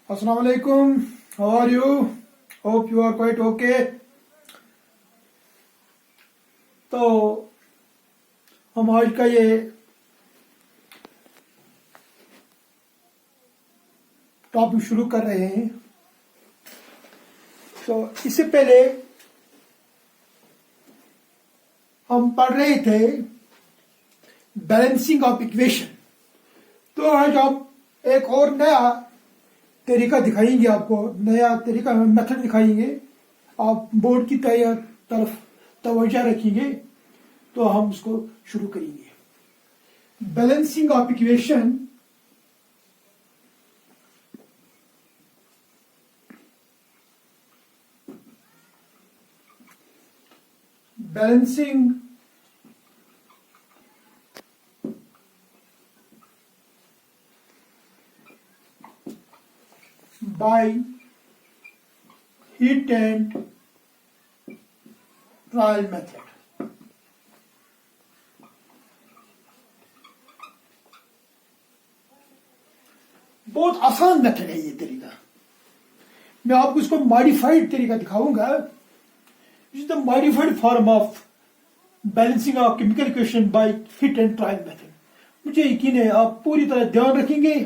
Assalamu alaikum. How are you? Hope you are quite okay. तो हम आज का ये टॉपिक शुरू कर रहे हैं। तो इससे पहले हम पढ़ रहे थे बैलेंसिंग ऑफ इक्वेशन। तो आज हम एक और नया तरीका दिखाएंगे, आपको नया तरीका मेथड दिखाएंगे। आप बोर्ड की तरफ तवज्जो रखेंगे तो हम उसको शुरू करेंगे। Balancing of equation balancing by heat and trial method। बहुत आसान मेथड है ये तरीका। मैं आपको इसको मॉडिफाइड तरीका दिखाऊंगा। Is the modified form of balancing of chemical equation by heat and trial method. मुझे यकीन है आप पूरी तरह ध्यान रखेंगे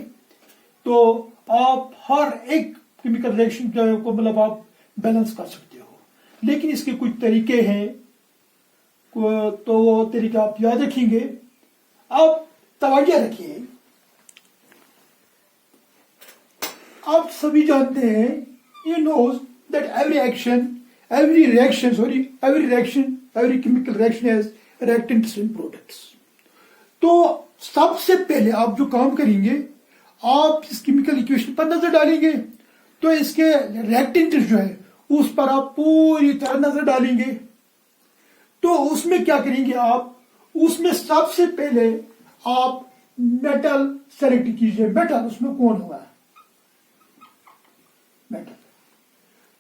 तो आप हर एक केमिकल रिएक्शन को मतलब आप बैलेंस कर सकते हो। लेकिन इसके कुछ तरीके हैं, तो वो तरीके आप याद रखेंगे। आप तवज्जो रखिए। आप सभी जानते हैं, you knows that every chemical reaction has reactants and products। तो सबसे पहले आप जो काम करेंगे, आप इस केमिकल इक्वेशन पर नजर डालेंगे तो इसके रिएक्टेंट जो है उस पर आप पूरी तरह नजर डालेंगे। तो उसमें क्या करेंगे आप, उसमें सबसे पहले आप मेटल सेलेक्ट कीजिए। मेटल उसमें कौन हुआ है, मेटल।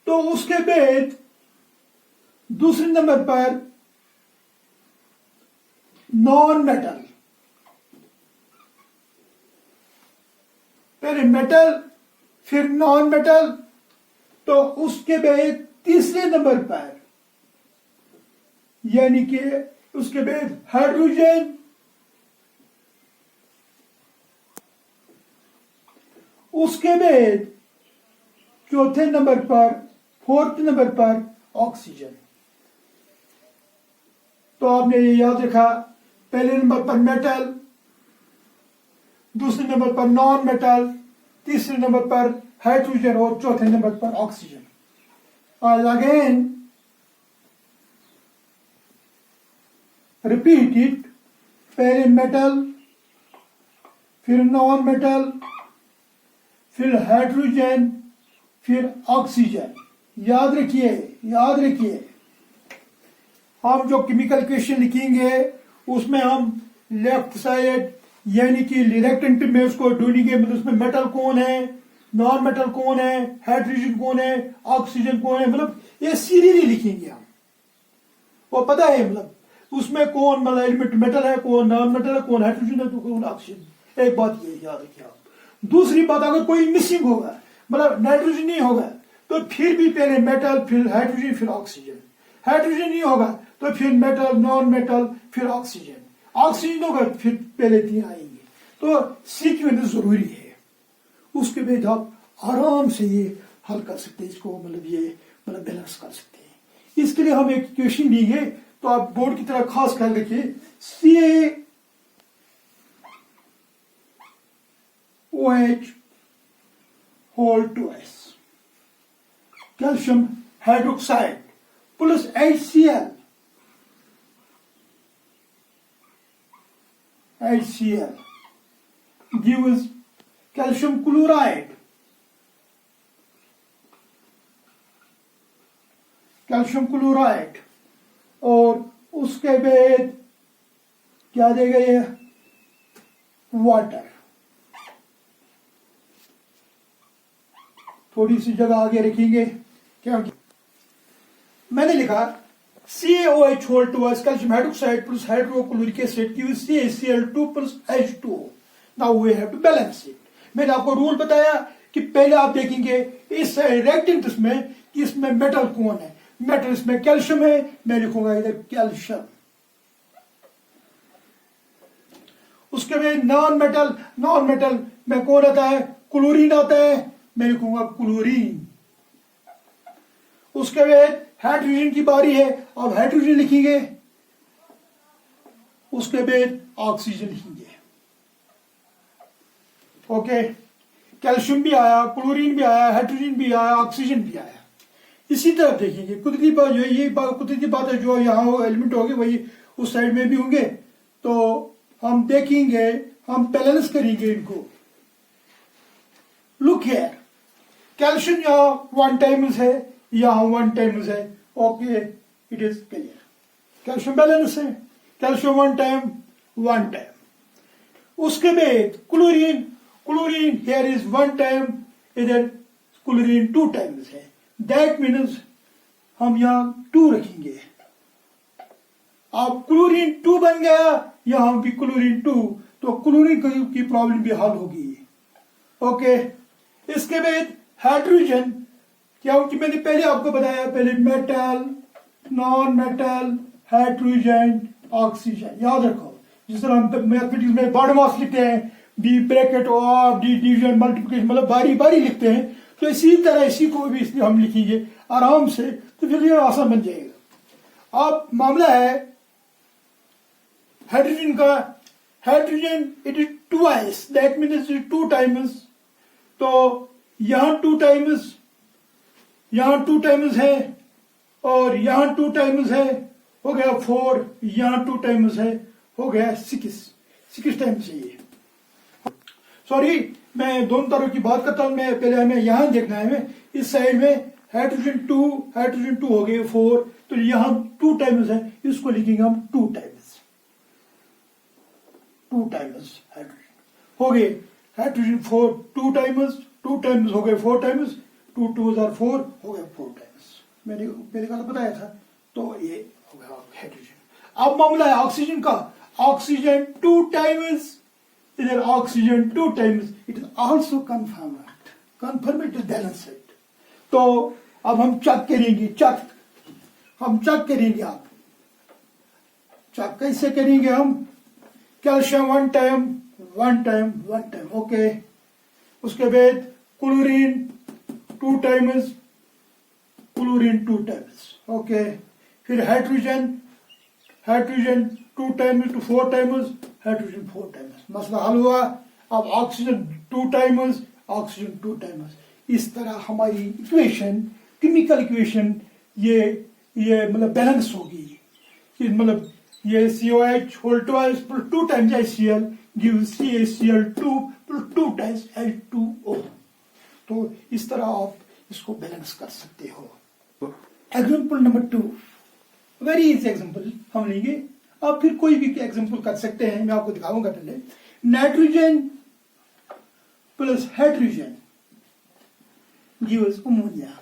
तो उसके बाद दूसरे नंबर पर नॉन मेटल। पहले मेटल फिर नॉन मेटल। तो उसके बाद तीसरे नंबर पर यानी कि उसके बाद हाइड्रोजन। उसके बाद चौथे नंबर पर, फोर्थ नंबर पर ऑक्सीजन। तो आपने ये याद रखा, पहले नंबर पर मेटल, दूसरे नंबर पर नॉन मेटल, तीसरे नंबर पर हाइड्रोजन और चौथे नंबर पर ऑक्सीजन। और अगेन रिपीट इट, पहले मेटल फिर नॉन मेटल फिर हाइड्रोजन फिर ऑक्सीजन। याद रखिए, याद रखिए। हम जो केमिकल इक्वेशन लिखेंगे उसमें हम लेफ्ट साइड यानी कि रिएक्टेंट में उसको ढूंढेंगे, मतलब उसमें मेटल कौन है, नॉन मेटल कौन है, हाइड्रोजन कौन है, ऑक्सीजन कौन है। मतलब ये सीरियली लिखेंगे हम। वो पता है मतलब उसमें कौन मतलब एलिमेंट मेटल है, कौन नॉन मेटल है, कौन हाइड्रोजन है, तो कौन ऑक्सीजन। एक बात ये याद रखिए आप। दूसरी बात, अगर कोई मिसिंग होगा मतलब नाइट्रोजन नहीं होगा तो फिर भी पहले मेटल फिर हाइड्रोजन फिर ऑक्सीजन। हाइड्रोजन नहीं होगा तो फिर मेटल नॉन मेटल फिर ऑक्सीजन। ऑक्सीजन होगा फिर पहले तीन आएंगे। तो सीक्वेंस जरूरी है। उसके बाद आप आराम से ये हल कर सकते हैं, इसको मतलब ये मतलब बैलेंस कर सकते हैं। इसके लिए हम एक इक्वेशन लेंगे, तो आप बोर्ड की तरह खास ख्याल रखिए। CaOH whole 2s calcium hydroxide plus HCl gives calcium chloride। Calcium chloride और उसके बाद क्या देगा ये, वाटर। थोड़ी सी जगह आगे रखेंगे। क्या मैंने लिखा CaOH whole 2s calcium hydroxide plus hydrochloric acid gives CaCl2 plus H2O। Now we have to balance it। मैंने आपको रूल बताया कि पहले आप देखेंगे इस रेक्टेंगल्स में कि इसमें मेटल कौन है। मेटल इसमें कैल्शियम है, मैं लिखूंगा इधर कैल्शियम। उसके बाद नॉन मेटल में कौन आता है, क्लोरीन आता है, मैं लिखूंगा क्लोरीन। उसके बाद हाइड्रोजन की बारी है, अब हाइड्रोजन लिखेंगे। उसके बाद ऑक्सीजन लिखेंगे। ओके, कैल्शियम भी आया, क्लोरीन भी आया, हाइड्रोजन भी आया, ऑक्सीजन भी आया। इसी तरह देखेंगे कुदरती बात जो है, ये कुदरती बात है, जो यहाँ एलिमेंट होंगे वही उस साइड में भी होंगे। तो हम देखेंगे, हम बैलेंस करेंगे इनको। लुक हियर, कैल्शियम यहाँ 1 टाइम्स है, यहाँ 1 टाइम्स है। Okay, it is clear. Calcium balance है, कैल्शियम 1 टाइम 1 टाइम। उसके बाद क्लोरीन here is 1 टाइम, इधर क्लोरीन 2 टाइम्स है। दैट मीन्स हम यहाँ 2 रखेंगे। अब क्लोरीन 2 बन गया, यहाँ भी क्लोरीन 2, तो क्लोरीन की प्रॉब्लम भी हल होगी। ओके, इसके बाद हाइड्रोजन, क्योंकि मैंने पहले आपको बताया, पहले metal, non metal, hydrogen, oxygen. याद रखो, जिस तरह हम मैथमेटिक्स में बॉड मास लिखते हैं, डी ब्रैकेट और डी डिवीजन मल्टीप्लिकेशन, मतलब बारी बारी लिखते हैं, तो इसी तरह इसी को भी इसलिए हम लिखेंगे आराम से, तो फिर ये आसान बन जाएगा। अब मामला है हाइड्रोजन का। Hydrogen it is twice, that means 2 times. तो यहाँ 2 टाइम्स, यहाँ 2 टाइम्स है, और यहाँ 2 टाइम्स है, हो गया 4। यहाँ 2 टाइम्स है, हो गया 6 टाइम्स है ये। सॉरी, मैं दोनों तरह की बात करता हूं। मैं पहले हमें यहां देखना है, हमें इस साइड में हाइड्रोजन 2 हो गए 4, तो यहां 2 टाइम्स है, इसको लिखेंगे हम 2 टाइम्स हाइड्रोजन हो गए। हाइड्रोजन 4 2 टाइम्स हो गए 4 टाइम्स, 2 2 आर 4 हो गए 4 टाइम्स। मैंने पहले का बताया था, तो ये हो गया हाइड्रोजन। अब मामला है ऑक्सीजन का। ऑक्सीजन 2 टाइम्स, इधर oxygen 2 times, it is also confirm it is balanced. तो अब हम चेक करेंगे, हम चेक करेंगे। आप चेक कैसे करेंगे हम? Calcium 1 time, okay. उसके बाद क्लोरीन 2 टाइम्स, ओके। फिर hydrogen 2 times to 4 times, hydrogen 4 times. मसला हल हुआ। अब ऑक्सीजन 2 टाइम्स, ऑक्सीजन 2 टाइम्स। इस तरह हमारी इक्वेशन, केमिकल इक्वेशन, ये मतलब बैलेंस होगी। मतलब ये COH whole twice plus 2 times HCl gives CaCl2 plus 2 times H2O। तो इस तरह आप इसको बैलेंस कर सकते हो। Example number 2, very easy example हम लेंगे। आप फिर कोई भी एग्जाम्पल कर सकते हैं, मैं आपको दिखाऊंगा। पहले nitrogen plus hydrogen gives ammonia.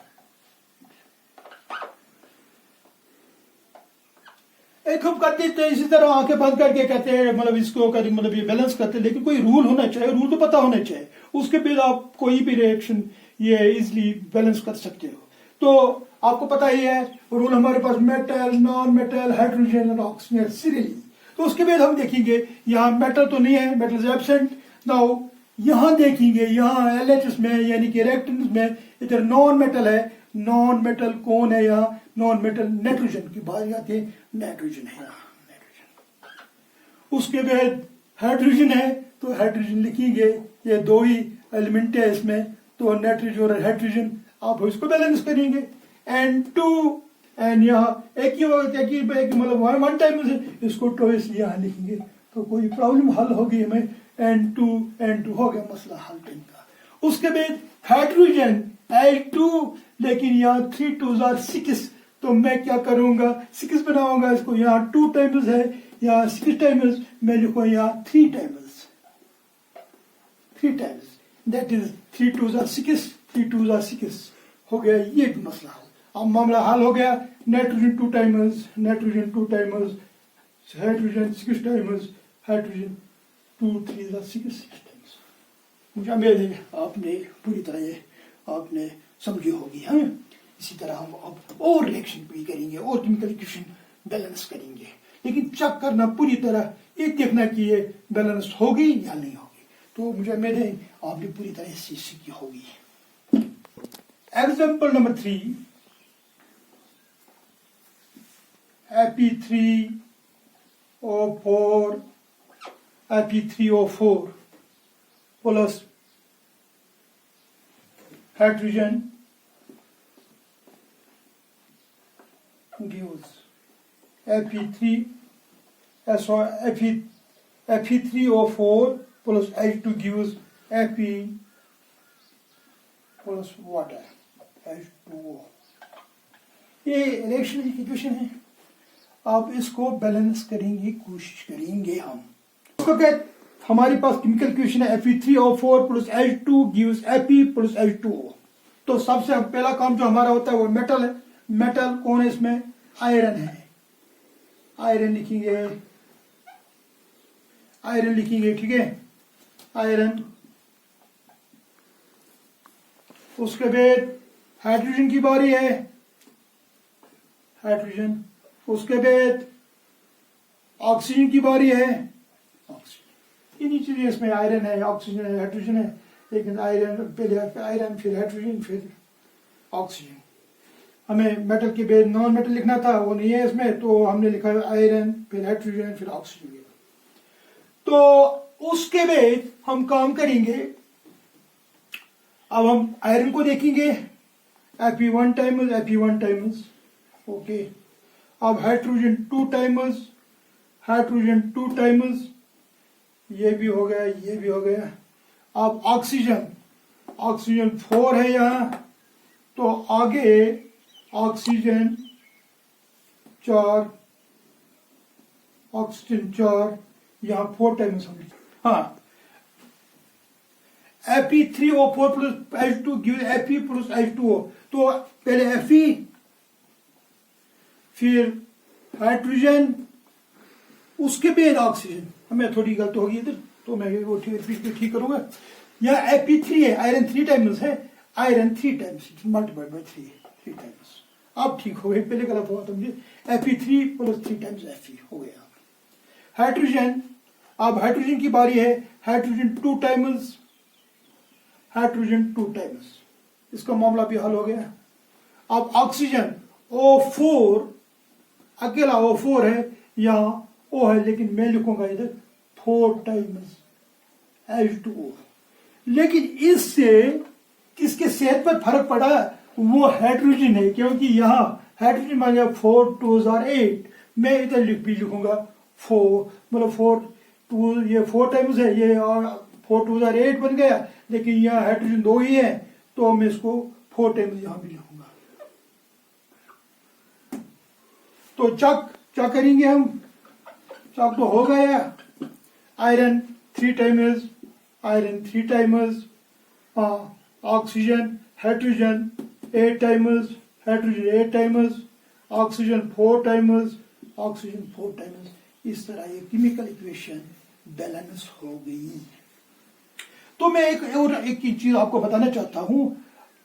एक हम करते थे इसी तरह, आंखें बंद करके कहते हैं, मतलब इसको कर, मतलब ये बैलेंस करते हैं, लेकिन कोई रूल होना चाहिए, रूल तो पता होना चाहिए। उसके बाद आप कोई भी रिएक्शन ये इजिली बैलेंस कर सकते हो। तो आपको पता ही है रूल, हमारे पास मेटल, नॉन मेटल, हाइड्रोजन और ऑक्सीजन सीरियली। तो उसके बाद हम देखेंगे, यहाँ मेटल तो नहीं है, मेटल इज एब्सेंट। नाउ यहाँ देखेंगे, यहाँ LH में यानी कि रेक्टेंगल्स में इधर नॉन मेटल है। नॉन मेटल कौन है यहाँ? नॉन मेटल नाइट्रोजन की बात आती है, नाइट्रोजन है यहाँ, नाइट्रोजन। उसके बाद हाइड्रोजन है, तो हाइड्रोजन लिखेंगे। ये 2 ही एलिमेंट है इसमें, तो नाइट्रोजन और हाइड्रोजन आप इसको बैलेंस करेंगे। N2 एंड यहाँ एक ही होगा, मतलब 1 टाइम से इसको ट्वाइस यहाँ लिखेंगे, तो कोई प्रॉब्लम हल होगी हमें। N2 हो गया मसला हल का। उसके बाद हाइड्रोजन H2, लेकिन यहाँ 3 2s are 6, तो मैं क्या करूंगा, 6 बनाऊंगा इसको। यहाँ 2 टाइम्स है, यहाँ 6 टाइम्स, मैं लिखूंगा यहाँ 3 times, that is 3 2s are 6, 3 2s are 6 हो गया। ये भी मसला हल। अब मामला हल हो गया। Nitrogen 2 times, hydrogen 6 times, hydrogen 2 3 6 times. मुझे उम्मीद है आपने पूरी तरह ये आपने समझी होगी। हाँ, इसी तरह हम अब और रिएक्शन भी करेंगे और केमिकल इक्वेशन बैलेंस करेंगे, लेकिन चेक करना पूरी तरह ये देखना कि ये बैलेंस होगी या नहीं होगी। तो मुझे उम्मीद है आपने पूरी तरह इस चीज सीखी होगी। Example number 3, Fe3O4 Fe3O4 plus hydrogen gives Fe3O4 plus H2 gives Fe plus water H2O। ये रिएक्शन इक्वेशन है, आप इसको बैलेंस करेंगे, कोशिश करेंगे हम। उसको कहते हमारे पास केमिकल इक्वेशन है Fe3O4 plus H2 gives Fe plus H2O। तो सबसे पहला काम जो हमारा होता है वो मेटल है। मेटल कौन है इसमें? आयरन है। आयरन लिखेंगे, ठीक है, आयरन। उसके बाद हाइड्रोजन की बारी है, हाइड्रोजन। उसके बाद ऑक्सीजन की बारी है, ऑक्सीजन। इन्हीं चीजें इसमें आयरन है, ऑक्सीजन है, हाइड्रोजन है, लेकिन आयरन पहले आयरन, फिर हाइड्रोजन, फिर ऑक्सीजन। हमें मेटल के बाद नॉन मेटल लिखना था, वो नहीं है इसमें, तो हमने लिखा आयरन, फिर हाइड्रोजन, फिर ऑक्सीजन। तो उसके बाद हम काम करेंगे। अब हम आयरन को देखेंगे, Fe1 टाइम्स, ओके। अब हाइड्रोजन 2 टाइम्स, ये भी हो गया, ये भी हो गया। अब ऑक्सीजन 4 है यहाँ, तो आगे ऑक्सीजन 4, यहाँ 4 टाइम्स होंगे। हाँ, Fe3O4 plus H2 gives Fe plus H2O। तो पहले Fe, फिर हाइड्रोजन, उसके बाद ऑक्सीजन। हमें थोड़ी गलती होगी इधर, तो मैं वो ठीक करूंगा। यहाँ Fe3 है, आयरन 3 टाइम्स है, iron 3 times multiplied by 3 times. अब ठीक हो गए, पहले गलत हुआ था मुझे। Fe3 प्लस 3 टाइम्स Fe हो गया। हाइड्रोजन, अब हाइड्रोजन की बारी है, हाइड्रोजन 2 टाइम्स, इसका मामला भी हल हो गया। अब ऑक्सीजन O4, अकेला O4 है, यहाँ O है, लेकिन मैं लिखूंगा इधर 4 टाइम्स H2O। लेकिन इससे किसके सेहत पर फर्क पड़ा? वो हाइड्रोजन है, क्योंकि यहाँ हाइड्रोजन मान गया 4 2s are 8। मैं इधर लिखूंगा 4, मतलब 4 टाइम्स है, ये 4 2s are 8 बन गया, लेकिन यहाँ हाइड्रोजन 2 ही है, तो मैं इसको 4 टाइम्स यहाँ भी लिखूंगा। तो चक करेंगे हम, चक तो हो गया। Iron 3 times, oxygen, hydrogen 8 times, oxygen 4 times. इस तरह ये केमिकल इक्वेशन बैलेंस हो गई। तो मैं एक चीज आपको बताना चाहता हूं,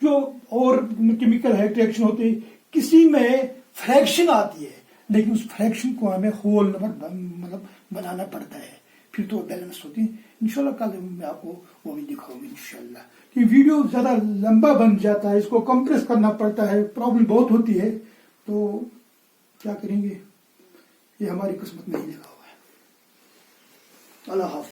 जो और केमिकल रिएक्शन होते, किसी में फ्रैक्शन आती है, लेकिन उस फ्रैक्शन को हमें होल नंबर मतलब बनाना पड़ता है, फिर तो बैलेंस होती है। इंशाल्लाह कल मैं आपको वो भी दिखाऊंगी इंशाल्लाह। कि वीडियो ज्यादा लंबा बन जाता है, इसको कंप्रेस करना पड़ता है, प्रॉब्लम बहुत होती है, तो क्या करेंगे, ये हमारी किस्मत में ही लिखा हुआ है। अल्लाह हाफ़िज़।